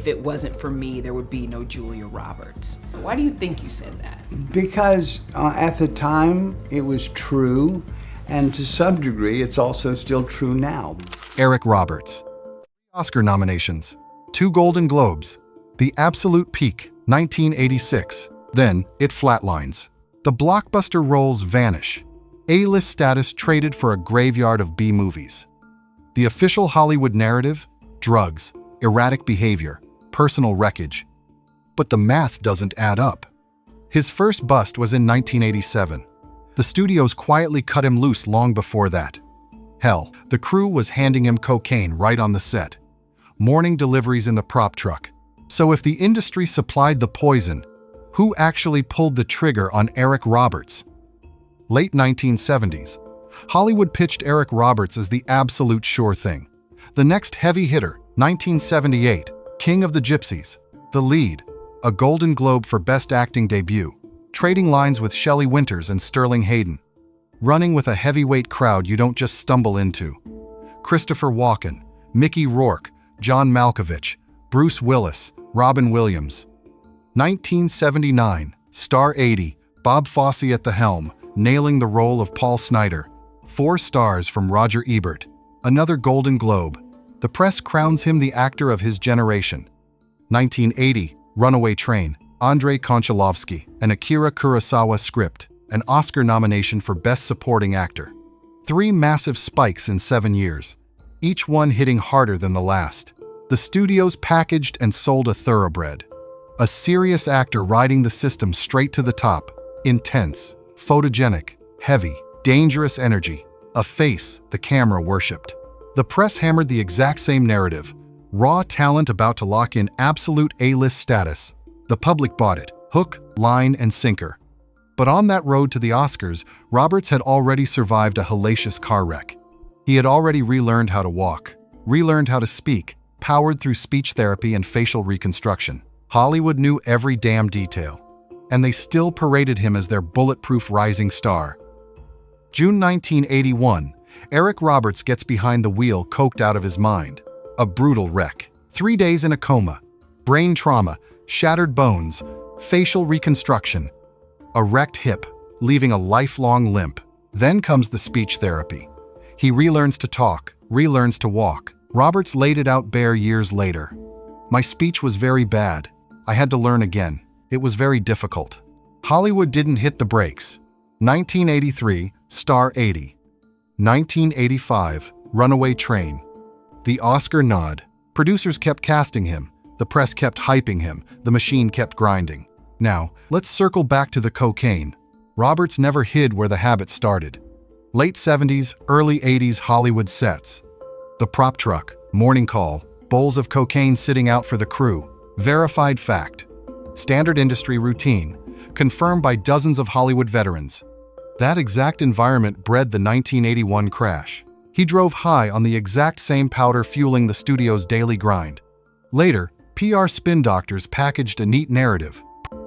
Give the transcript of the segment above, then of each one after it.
it wasn't for me, there would be no Julia Roberts. Why do you think you said that? Because at the time it was true, and to some degree it's also still true now. Eric Roberts. Oscar nominations, 2 Golden Globes, the absolute peak, 1986. Then it flatlines. The blockbuster roles vanish. A-list status traded for a graveyard of B-movies. The official Hollywood narrative? Drugs, erratic behavior, personal wreckage. But the math doesn't add up. His first bust was in 1987. The studios quietly cut him loose long before that. Hell, the crew was handing him cocaine right on the set. Morning deliveries in the prop truck. So if the industry supplied the poison, who actually pulled the trigger on Eric Roberts? Late 1970s, Hollywood pitched Eric Roberts as the absolute sure thing. The next heavy hitter, 1978, King of the Gypsies. The lead, a Golden Globe for Best Acting Debut, trading lines with Shelley Winters and Sterling Hayden. Running with a heavyweight crowd you don't just stumble into. Christopher Walken, Mickey Rourke, John Malkovich, Bruce Willis, Robin Williams. 1979, Star 80, Bob Fosse at the helm, nailing the role of Paul Snider. 4 stars from Roger Ebert. Another Golden Globe. The press crowns him the actor of his generation. 1980, Runaway Train, Andrei Konchalovsky, an Akira Kurosawa script, an Oscar nomination for Best Supporting Actor. 3 massive spikes in 7 years, each one hitting harder than the last. The studios packaged and sold a thoroughbred. A serious actor riding the system straight to the top. Intense, photogenic, heavy, dangerous energy. A face the camera worshipped. The press hammered the exact same narrative. Raw talent about to lock in absolute A-list status. The public bought it, hook, line, and sinker. But on that road to the Oscars, Roberts had already survived a hellacious car wreck. He had already relearned how to walk, relearned how to speak, powered through speech therapy and facial reconstruction. Hollywood knew every damn detail, and they still paraded him as their bulletproof rising star. June 1981, Eric Roberts gets behind the wheel coked out of his mind. A brutal wreck. 3 days in a coma. Brain trauma, shattered bones, facial reconstruction. A wrecked hip, leaving a lifelong limp. Then comes the speech therapy. He relearns to talk, relearns to walk. Roberts laid it out bare years later. My speech was very bad. I had to learn again. It was very difficult. Hollywood didn't hit the brakes. 1983, Star 80. 1985, Runaway Train. The Oscar nod. Producers kept casting him. The press kept hyping him. The machine kept grinding. Now, let's circle back to the cocaine. Roberts never hid where the habit started. Late 70s, early 80s Hollywood sets. The prop truck, morning call, bowls of cocaine sitting out for the crew. Verified fact. Standard industry routine, confirmed by dozens of Hollywood veterans. That exact environment bred the 1981 crash. He drove high on the exact same powder fueling the studio's daily grind. Later, PR spin doctors packaged a neat narrative.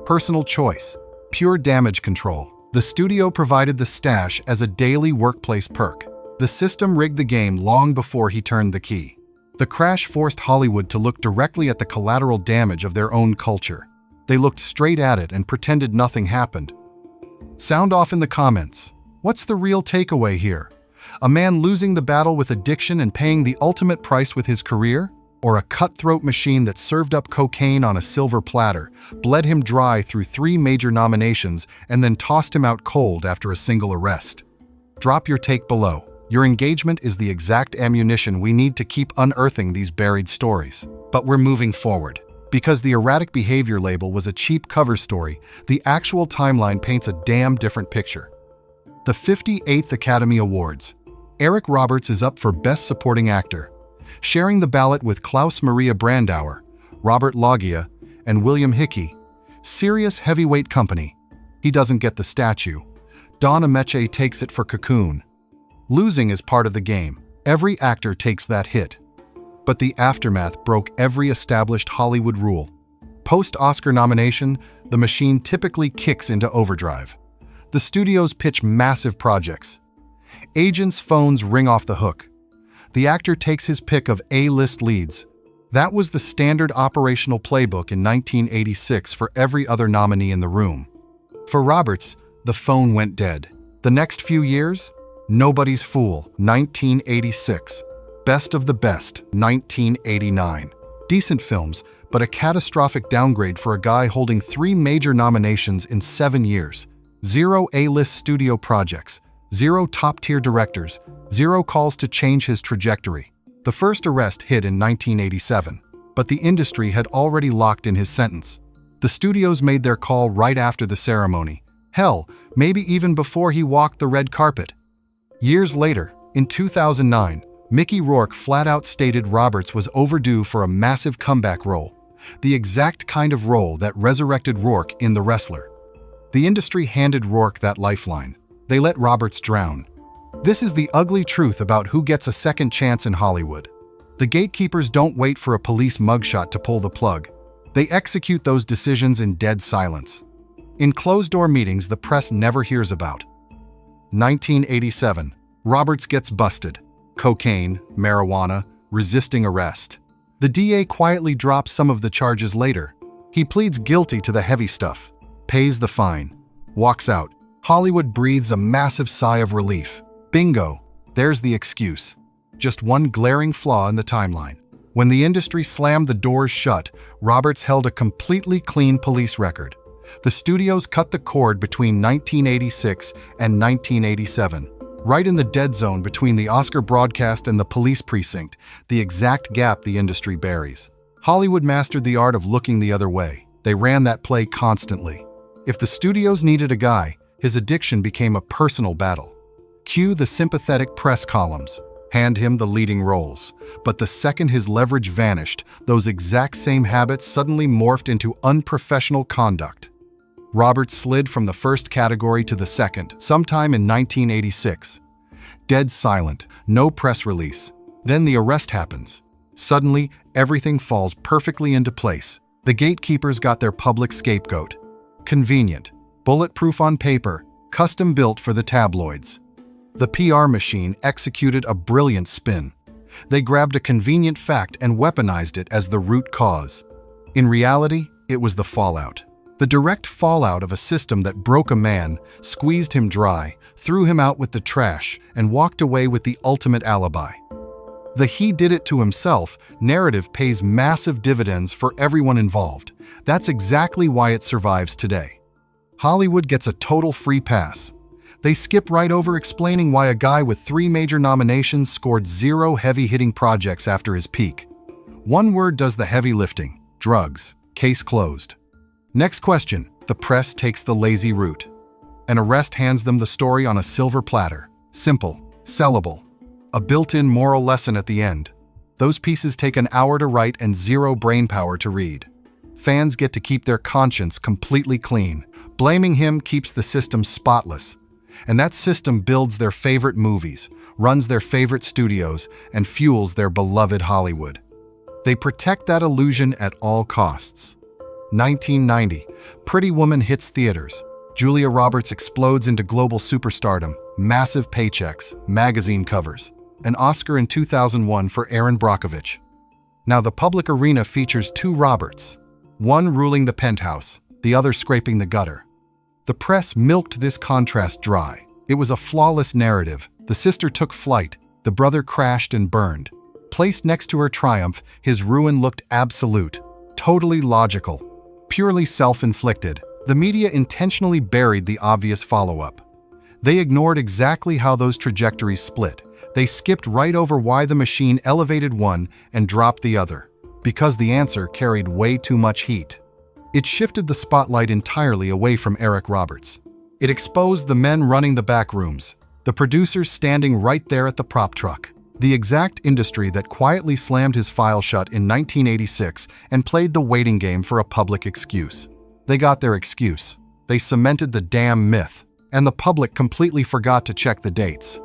Personal choice, pure damage control. The studio provided the stash as a daily workplace perk. The system rigged the game long before he turned the key. The crash forced Hollywood to look directly at the collateral damage of their own culture. They looked straight at it and pretended nothing happened. Sound off in the comments. What's the real takeaway here? A man losing the battle with addiction and paying the ultimate price with his career? Or a cutthroat machine that served up cocaine on a silver platter, bled him dry through 3 major nominations, and then tossed him out cold after a single arrest? Drop your take below. Your engagement is the exact ammunition we need to keep unearthing these buried stories. But we're moving forward. Because the erratic behavior label was a cheap cover story, the actual timeline paints a damn different picture. The 58th Academy Awards. Eric Roberts is up for Best Supporting Actor, sharing the ballot with Klaus Maria Brandauer, Robert Loggia, and William Hickey. Serious heavyweight company. He doesn't get the statue. Don Ameche takes it for Cocoon. Losing is part of the game. Every actor takes that hit. But the aftermath broke every established Hollywood rule. Post-Oscar nomination, the machine typically kicks into overdrive. The studios pitch massive projects. Agents' phones ring off the hook. The actor takes his pick of A-list leads. That was the standard operational playbook in 1986 for every other nominee in the room. For Roberts, the phone went dead. The next few years? Nobody's Fool, 1986. Best of the Best, 1989. Decent films, but a catastrophic downgrade for a guy holding 3 major nominations in 7 years. 0 A-list studio projects, 0 top-tier directors, 0 calls to change his trajectory. The first arrest hit in 1987, but the industry had already locked in his sentence. The studios made their call right after the ceremony. Hell, maybe even before he walked the red carpet. Years later, in 2009, Mickey Rourke flat-out stated Roberts was overdue for a massive comeback role, the exact kind of role that resurrected Rourke in The Wrestler. The industry handed Rourke that lifeline. They let Roberts drown. This is the ugly truth about who gets a second chance in Hollywood. The gatekeepers don't wait for a police mugshot to pull the plug. They execute those decisions in dead silence. In closed-door meetings the press never hears about. 1987. Roberts gets busted. Cocaine, marijuana, resisting arrest. The DA quietly drops some of the charges later. He pleads guilty to the heavy stuff, pays the fine, walks out. Hollywood breathes a massive sigh of relief. Bingo, there's the excuse. Just one glaring flaw in the timeline. When the industry slammed the doors shut, Roberts held a completely clean police record. The studios cut the cord between 1986 and 1987. Right in the dead zone between the Oscar broadcast and the police precinct, the exact gap the industry buries. Hollywood mastered the art of looking the other way. They ran that play constantly. If the studios needed a guy, his addiction became a personal battle. Cue the sympathetic press columns. Hand him the leading roles. But the second his leverage vanished, those exact same habits suddenly morphed into unprofessional conduct. Roberts slid from the first category to the second, sometime in 1986. Dead silent, no press release. Then the arrest happens. Suddenly, everything falls perfectly into place. The gatekeepers got their public scapegoat. Convenient, bulletproof on paper, custom built for the tabloids. The PR machine executed a brilliant spin. They grabbed a convenient fact and weaponized it as the root cause. In reality, it was the fallout. The direct fallout of a system that broke a man, squeezed him dry, threw him out with the trash, and walked away with the ultimate alibi. The "he did it to himself" narrative pays massive dividends for everyone involved. That's exactly why it survives today. Hollywood gets a total free pass. They skip right over explaining why a guy with 3 major nominations scored 0 heavy-hitting projects after his peak. One word does the heavy lifting: drugs. Case closed. Next question. The press takes the lazy route. An arrest hands them the story on a silver platter. Simple, sellable. A built-in moral lesson at the end. Those pieces take an hour to write and 0 brainpower to read. Fans get to keep their conscience completely clean. Blaming him keeps the system spotless. And that system builds their favorite movies, runs their favorite studios, and fuels their beloved Hollywood. They protect that illusion at all costs. 1990. Pretty Woman hits theaters. Julia Roberts explodes into global superstardom, massive paychecks, magazine covers. An Oscar in 2001 for Erin Brockovich. Now the public arena features 2 Roberts, one ruling the penthouse, the other scraping the gutter. The press milked this contrast dry. It was a flawless narrative. The sister took flight, the brother crashed and burned. Placed next to her triumph, his ruin looked absolute, totally logical. Purely self-inflicted. The media intentionally buried the obvious follow-up. They ignored exactly how those trajectories split. They skipped right over why the machine elevated one and dropped the other. Because the answer carried way too much heat. It shifted the spotlight entirely away from Eric Roberts. It exposed the men running the back rooms, the producers standing right there at the prop truck. The exact industry that quietly slammed his file shut in 1986 and played the waiting game for a public excuse. They got their excuse. They cemented the damn myth, and the public completely forgot to check the dates.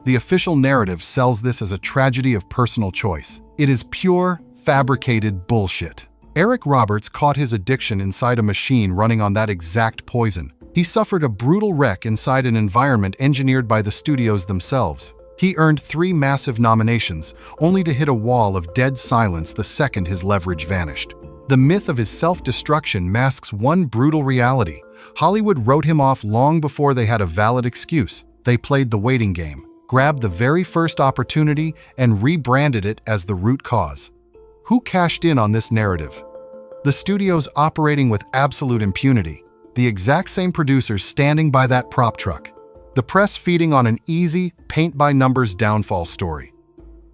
The official narrative sells this as a tragedy of personal choice. It is pure, fabricated bullshit. Eric Roberts caught his addiction inside a machine running on that exact poison. He suffered a brutal wreck inside an environment engineered by the studios themselves. He earned 3 massive nominations, only to hit a wall of dead silence the second his leverage vanished. The myth of his self-destruction masks one brutal reality. Hollywood wrote him off long before they had a valid excuse. They played the waiting game, grabbed the very first opportunity, and rebranded it as the root cause. Who cashed in on this narrative? The studios operating with absolute impunity. The exact same producers standing by that prop truck. The press feeding on an easy, paint-by-numbers downfall story.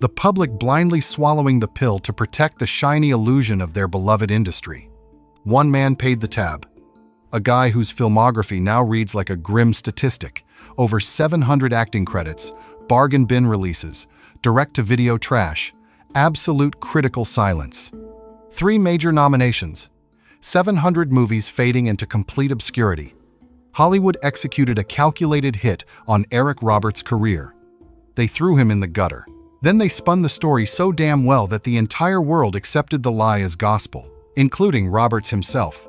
The public blindly swallowing the pill to protect the shiny illusion of their beloved industry. One man paid the tab. A guy whose filmography now reads like a grim statistic. Over 700 acting credits, bargain bin releases, direct-to-video trash, absolute critical silence. 3 major nominations. 700 movies fading into complete obscurity. Hollywood executed a calculated hit on Eric Roberts' career. They threw him in the gutter. Then they spun the story so damn well that the entire world accepted the lie as gospel, including Roberts himself.